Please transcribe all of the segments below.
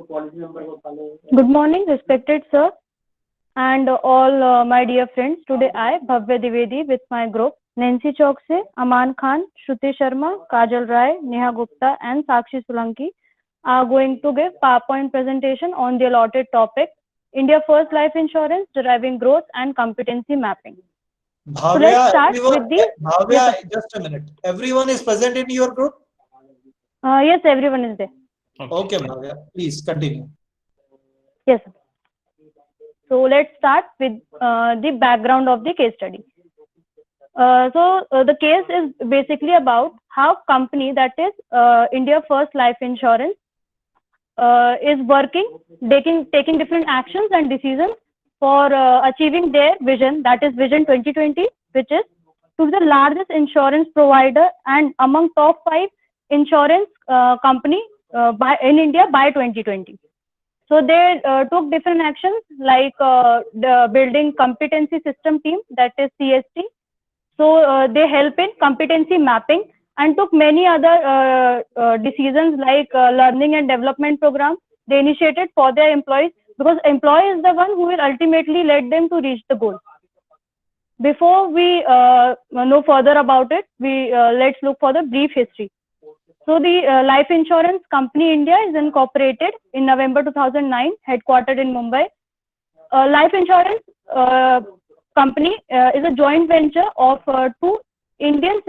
Good morning, respected sir, and all my dear friends. Today I, Bhavya Divedi, with my group, Nancy Chokse, Aman Khan, Shruti Sharma, Kajal Rai, Neha Gupta, and Sakshi Solanki, are going to give PowerPoint presentation on the allotted topic, India First Life Insurance, Deriving Growth and Competency Mapping. So let's Bhavya, start everyone, with the, yes sir. Just a minute. Everyone is present in your group? Yes, everyone is there. Okay, Bhavya, please continue. Yes sir. So let's start with the background of the case study. The case is basically about how company, that is India First Life Insurance, is working, taking different actions and decisions for achieving their vision, that is Vision 2020, which is to be the largest insurance provider and among top 5 insurance company in India by 2020. So they took different actions like the building competency system team, that is CST. So they help in competency mapping and took many other decisions like learning and development program they initiated for their employees, because employee is the one who will ultimately lead them to reach the goal. Before we know further about it, we let's look for the brief history. So the Life Insurance Company India is incorporated in November 2009, headquartered in Mumbai. Life Insurance Company is a joint venture of two Indian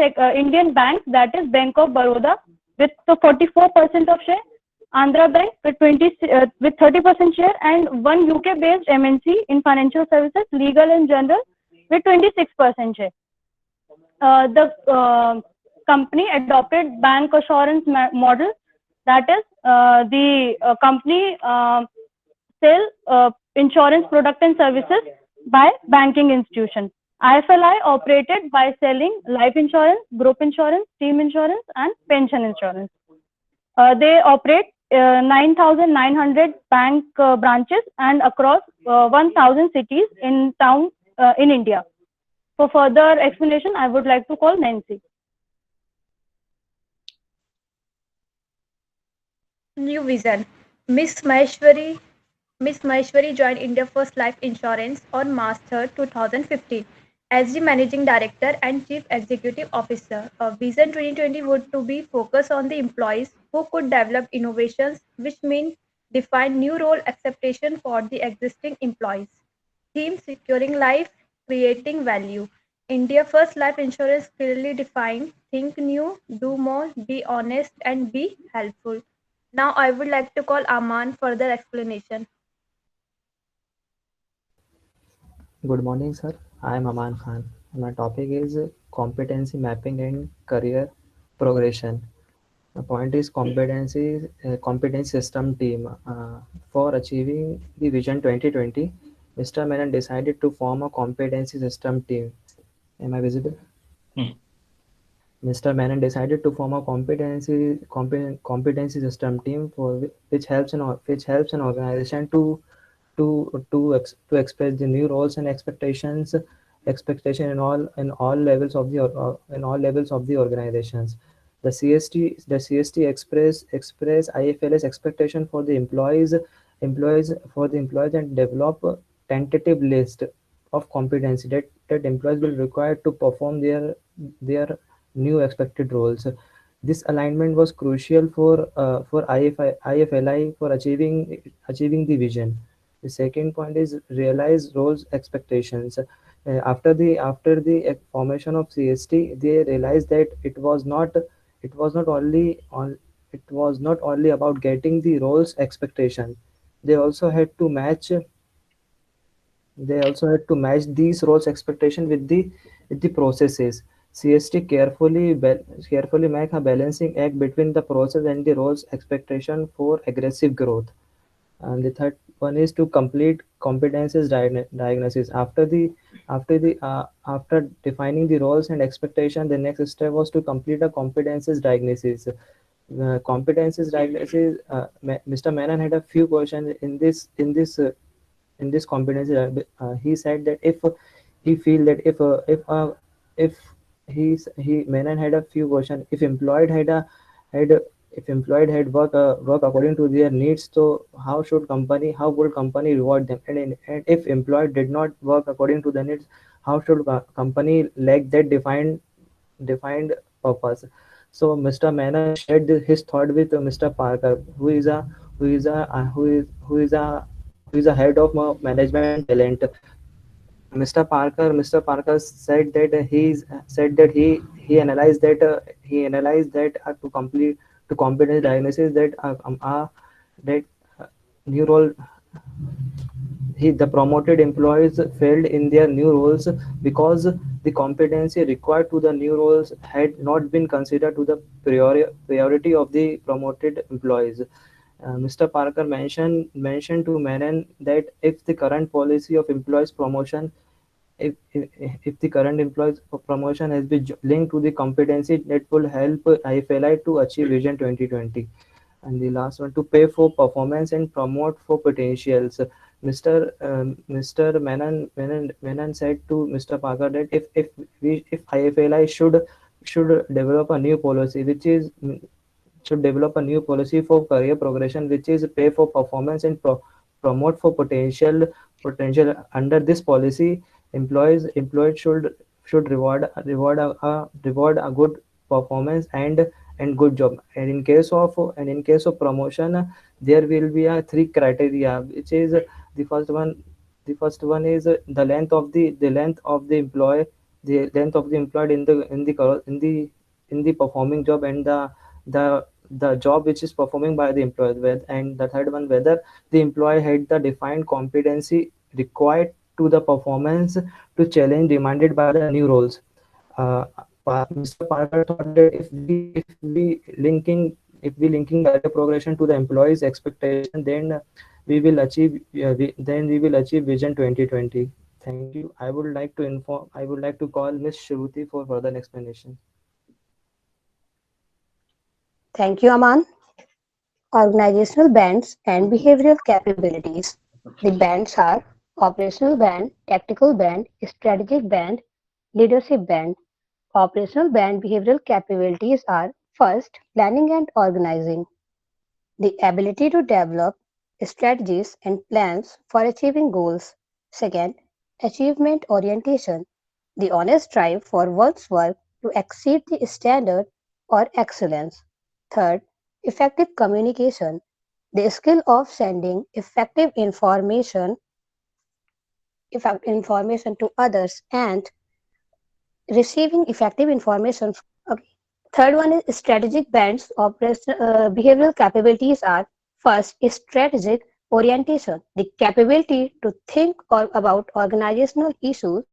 banks, that is Bank of Baroda with 44% of share, Andhra Bank with 30% share, and one UK-based MNC in financial services, Legal and General, with 26% share. The company adopted bank assurance model, that is the company sell insurance product and services by banking institution. IFLI operated by selling life insurance, group insurance, team insurance, and pension insurance. They operate 9,900 bank branches and across 1,000 cities in India. For further explanation, I would like to call Nancy. New vision. Miss Maheshwari joined India First Life Insurance on March 3, 2015 as the Managing Director and Chief Executive Officer. Vision 2020 would to be focused on the employees who could develop innovations which mean define new role acceptation for the existing employees. Theme securing life, creating value. India First Life Insurance clearly defined think new, do more, be honest, and be helpful. Now I would like to call Aman for further explanation. Good morning, sir. I am Aman Khan. My topic is competency mapping and career progression. The point is competency system team. For achieving the Vision 2020, Mr. Menon decided to form a competency system team. Am I visible? Mr. Menon decided to form a competency system team which helps an organization to express the new roles and expectation in all levels of the organizations. The CST express IFLS expectation for the employees and develop a tentative list of competency that employees will require to perform their new expected roles. This alignment was crucial for IFLI for achieving the vision. The second point is realize roles expectations. After the formation of CST, they realized that it was not only about getting the roles expectation. They also had to match these roles expectation with the processes. CST carefully make a balancing act between the process and the roles expectation for aggressive growth. And the third one is to complete competences diagnosis. After defining the roles and expectation, the next step was to complete a competences diagnosis. Competences diagnosis. Mr. Menon had a few questions in this competency. He said that if he feel that if he Menon had a few questions. If employed had If employed had work according to their needs, so how would company reward them? And if employed did not work according to the needs, how should company lack that defined purpose? So Mr. Menon shared his thought with Mr. Parker, who is a who is a head of management and talent. Mr. Parker said that he analyzed that to competence diagnosis that new role the promoted employees failed in their new roles because the competency required to the new roles had not been considered to the priority of the promoted employees. Mr. Parker mentioned to Menon that if the current policy of employees promotion if the current employees promotion has been linked to the competency that will help IFLI to achieve Vision 2020. And the last one, to pay for performance and promote for potentials. Mr. Menon said to Mr. Parker that if IFLI should develop a new policy should develop a new policy for career progression, which is pay for performance and promote for potential. Under this policy, employed should reward a good performance and good job. In case of promotion, there will be a three criteria, which is the first one. The first one is the length of the employee, the length of the employed in the performing job, and the job which is performing by the employee. And the third one, whether the employee had the defined competency required to the performance to challenge demanded by the new roles. Mr. Parker thought that if we linking career progression to the employee's expectation, then we will achieve Vision 2020. Thank you. I would like to call Miss Shruti for further explanation. Thank you, Aman. Organizational bands and behavioral capabilities. The bands are operational band, tactical band, strategic band, leadership band. Operational band behavioral capabilities are first, planning and organizing. The ability to develop strategies and plans for achieving goals. Second, achievement orientation. The honest drive for one's work to exceed the standard or excellence. Third, effective communication. The skill of sending effective information to others and receiving effective information. Okay. Third one is strategic bands. Behavioral capabilities are first, strategic orientation, the capability to think about organizational issues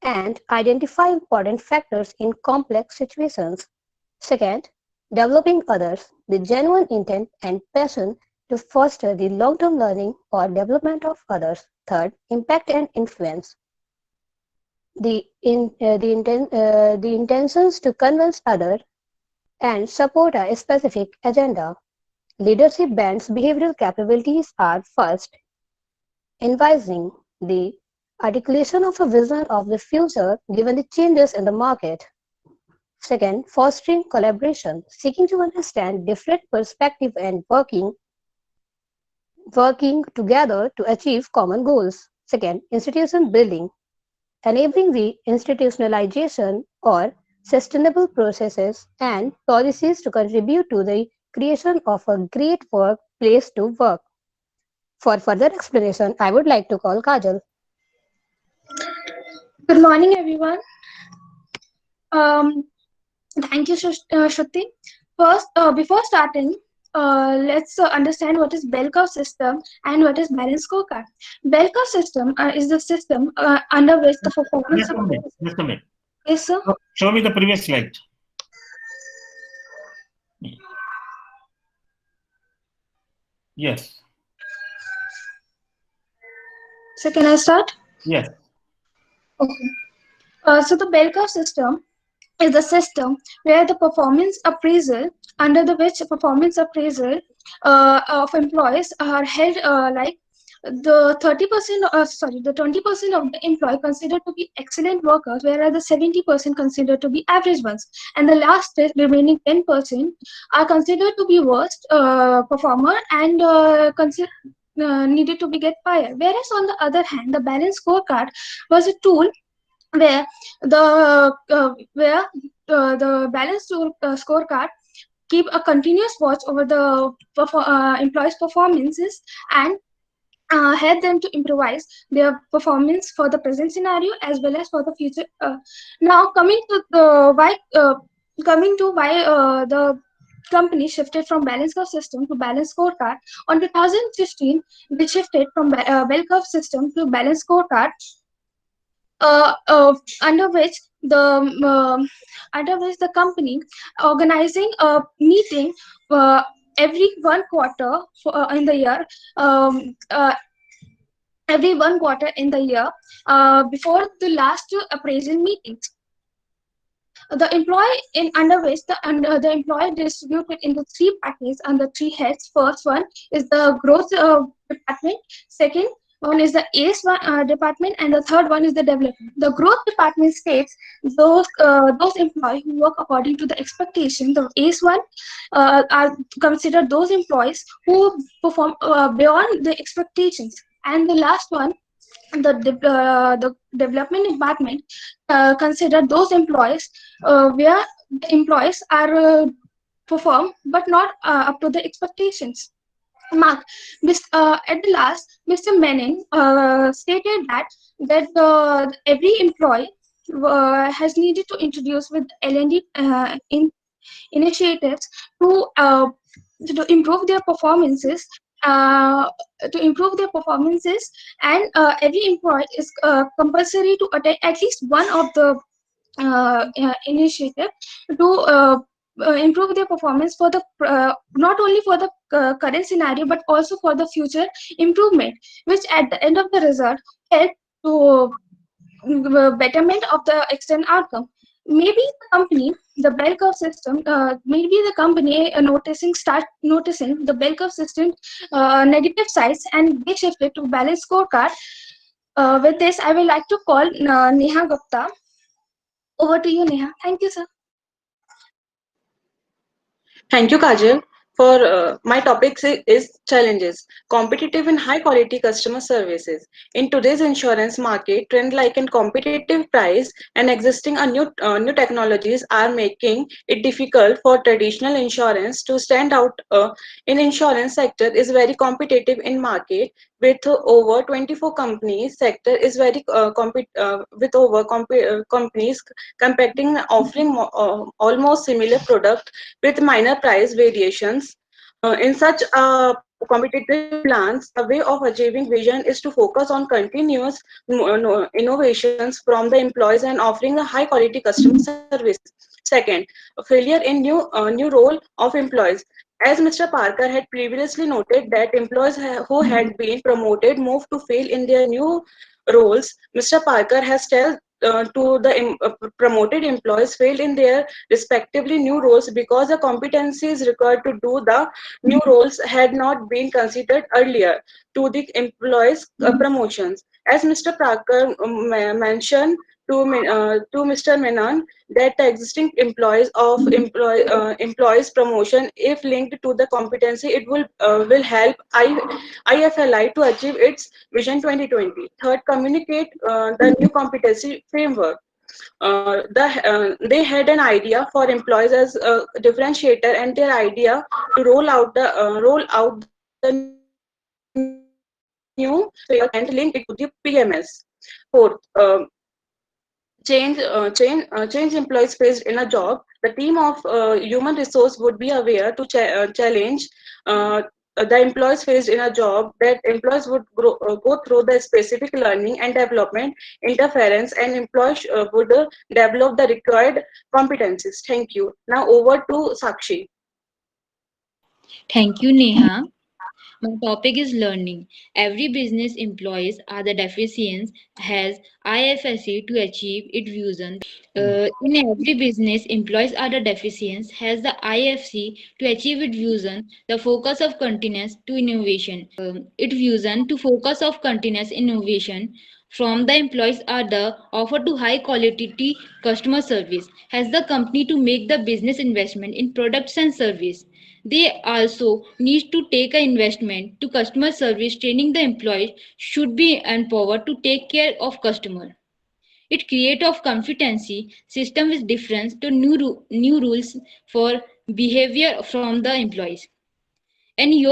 and identify important factors in complex situations. Second, developing others, the genuine intent and passion to foster the long-term learning or development of others. Third, impact and influence, the intentions to convince others and support a specific agenda. Leadership bands behavioral capabilities are first, envisaging the articulation of a vision of the future given the changes in the market. Second, fostering collaboration, seeking to understand different perspectives and working together to achieve common goals. Second, institution building, enabling the institutionalization or sustainable processes and policies to contribute to the creation of a great workplace to work. For further explanation, I would like to call Kajal. Good morning, everyone. Thank you, Shruti. First, before starting, let's understand what is bell curve system and what is balanced scorecard. Bell curve system is the system under which the performance. Just a minute. Yes, sir. Show me the previous slide. Yes. So can I start? Yes. Okay. So the bell curve system is the system where the performance appraisal, under the which performance appraisal of employees are held the 30%, the 20% of the employee considered to be excellent workers, whereas the 70% considered to be average ones, and the last remaining 10% are considered to be worst performer and needed to be get fired. Whereas on the other hand, the balanced scorecard was a tool where the balanced scorecard keep a continuous watch over the employees' performances and help them to improvise their performance for the present scenario as well as for the future. Now, coming to why the company shifted from balance curve system to balance scorecard. On 2015, they shifted from bell curve system to balance scorecard, uh, uh, under which the company organizing a meeting every one quarter in the year, um, uh, every one quarter in the year, before the last appraisal meetings. The employee in under which the employee distributed into three packets under three heads. First one is the growth department. Second one is the ACE department, and the third one is the development. The growth department states those employees who work according to the expectation. The ACE one are considered those employees who perform beyond the expectations, and the last one, the development department, consider those employees where the employees are perform but not up to the expectations. Mark, at the last, Mr. Menon stated that every employee has needed to introduce with L&D initiatives to improve their performances. And every employee is compulsory to attend at least one of the initiative to improve their performance for the not only for the current scenario but also for the future improvement, which at the end of the result help to betterment of the external outcome. Maybe the bell curve system, maybe the company start noticing the bell curve system negative sides, and they shifted to balanced scorecard. With this, I would like to call Neha Gupta. Over to you, Neha. Thank you, sir. Thank you, Kajal. For my topic is challenges, competitive and high quality customer services. In today's insurance market, trend like in competitive price and existing new technologies are making it difficult for traditional insurance to stand out. In insurance sector is very competitive in market with over 24 companies. Sector is very with over companies competing, offering almost similar product with minor price variations. In such competitive plans, the way of achieving vision is to focus on continuous innovations from the employees and offering a high quality customer service. Second, failure in new role of employees. As Mr. Parker had previously noted that employees who had been promoted moved to fail in their new roles. Mr. Parker has told to the promoted employees failed in their respectively new roles because the competencies required to do the new roles had not been considered earlier to the employees promotions. As Mr. Parker mentioned to Mr. Menon, that the existing employees of employees promotion, if linked to the competency, it will help IFLI to achieve its Vision 2020. Third, communicate the new competency framework. They had an idea for employees as a differentiator, and their idea to roll out the new framework and link it to the PMS. Fourth, change employees faced in a job. The team of human resource would be aware to challenge the employees faced in a job, that employees would go through the specific learning and development interference, and employees would develop the required competencies. Thank you. Now over to Sakshi. Thank you, Neha. My topic is learning. Every business employees are the deficiencies has IFSC to achieve its vision. In every business, employees are the deficiencies has the IFC to achieve its vision. The focus of continuous to innovation. Its vision to focus of continuous innovation from the employees are the offer to high quality customer service. Has the company to make the business investment in products and service. They also need to take an investment to customer service training. The employees should be empowered to take care of customer. It create of competency system with difference to new rules for behavior from the employees. And you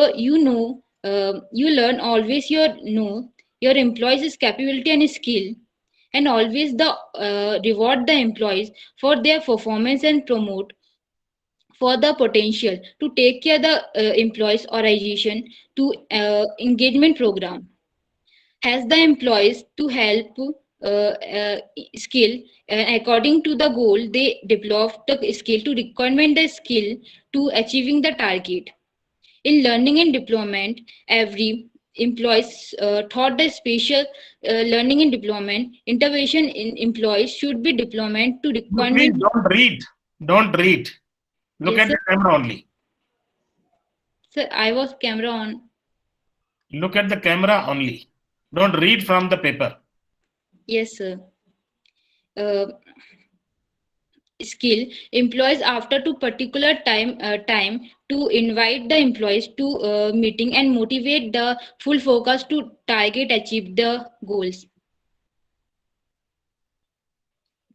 learn always your employees' capability and skill, and always the reward the employees for their performance and promote for the potential to take care the employees organization to engagement program has the employees to help skill according to the goal they develop the skill to requirement the skill to achieving the target. In learning and deployment, every employees taught the special learning and deployment intervention in employees should be deployment to Please requirement. don't read. Don't read. Look Yes, at sir. the camera only. Sir, I was camera on. Look at the camera only. Don't read from the paper. Yes, sir. Skill employees after to particular time to invite the employees to meeting and motivate the full focus to target achieve the goals.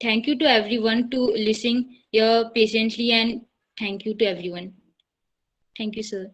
Thank you to everyone to listening here patiently, and thank you to everyone. Thank you, sir.